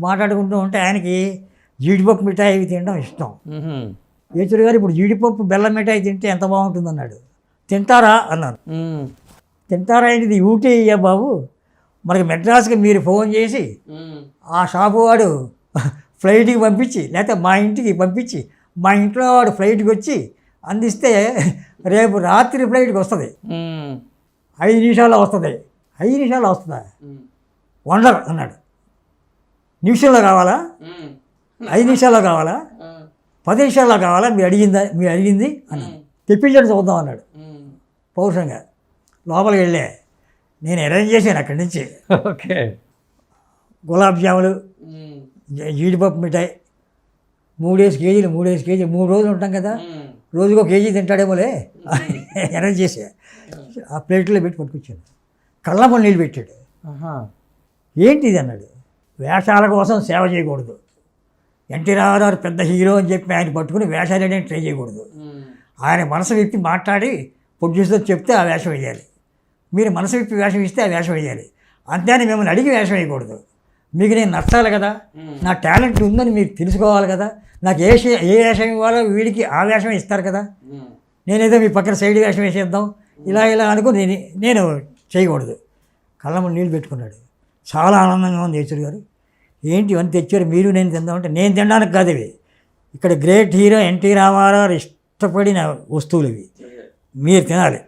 మాట్లాడుకుంటూ ఉంటే ఆయనకి జీడిపప్పు మిఠాయి అవి తినడం ఇష్టం. యేచూరి గారు ఇప్పుడు జీడిపప్పు బెల్లం మిఠాయి తింటే ఎంత బాగుంటుంది అన్నాడు. తింటారా అన్నాను. తింటారా ఏంటిది ఊటీ అయ్యా బాబు, మనకి మెడ్రాస్కి మీరు ఫోన్ చేసి ఆ షాపు వాడు ఫ్లైట్కి పంపించి లేకపోతే మా ఇంటికి పంపించి మా ఇంట్లో వాడు ఫ్లైట్కి వచ్చి అందిస్తే రేపు రాత్రి ఫ్లైట్కి వస్తుంది, 5 నిమిషాల్లో వస్తుంది. 5 నిమిషాల్లో వస్తుందా? వండర్ అన్నాడు. నిమిషంలో కావాలా? 5 నిమిషాల్లో కావాలా? 10 నిమిషాల్లో కావాలా? మీరు అడిగింది అన్నాడు. తెప్పించండి చూద్దాం అన్నాడు పౌరుషంగా. లోపలికి వెళ్ళే నేను అరేంజ్ చేశాను అక్కడి నుంచి. ఓకే. గులాబ్ జాములు, జీడిపప్పు మిఠాయి 3 కేజీలు 3 కేజీలు 3 రోజులు ఉంటాం కదా, రోజుకో కేజీ తింటాడేమోలే అరేంజ్ చేసా. ఆ ప్లేట్లో పెట్టి పట్టుకొచ్చాను. కళ్ళప్పుడు నీళ్ళు పెట్టాడు. ఏంటిది అన్నాడు. వేషాల కోసం సేవ చేయకూడదు. ఎన్టీ రామారావు పెద్ద హీరో అని చెప్పి ఆయన పట్టుకుని వేషాలు వేయడానికి ట్రై చేయకూడదు. ఆయన మనసు విప్పి మాట్లాడి ప్రొడ్యూసర్ చెప్తే ఆ వేషం వేయాలి. మీరు మనసు విప్పి వేషం ఇస్తే ఆ వేషం వేయాలి. అంతేని మిమ్మల్ని అడిగి వేషం వేయకూడదు. మీకు నేను నచ్చాలి కదా, నా టాలెంట్ ఉందని మీరు తెలుసుకోవాలి కదా, నాకు ఏ వేషం ఇవ్వాలో వీడికి ఆ వేషం ఇస్తారు కదా, నేనేదో మీ పక్కన సైడ్ వేషం వేసేద్దాం ఇలా అనుకుని నేను చేయకూడదు. కళ్ళము నీళ్ళు పెట్టుకున్నాడు. చాలా ఆనందంగా ఉంది యేచూరి గారు. ఏంటి ఇవన్నీ తెచ్చారు మీరు నేను తిందామంటే, నేను తినడానికి కాదు ఇవి, ఇక్కడ గ్రేట్ హీరో ఎన్టీ రామారావు ఇష్టపడిన వస్తువులు ఇవి, మీరు తినాలి.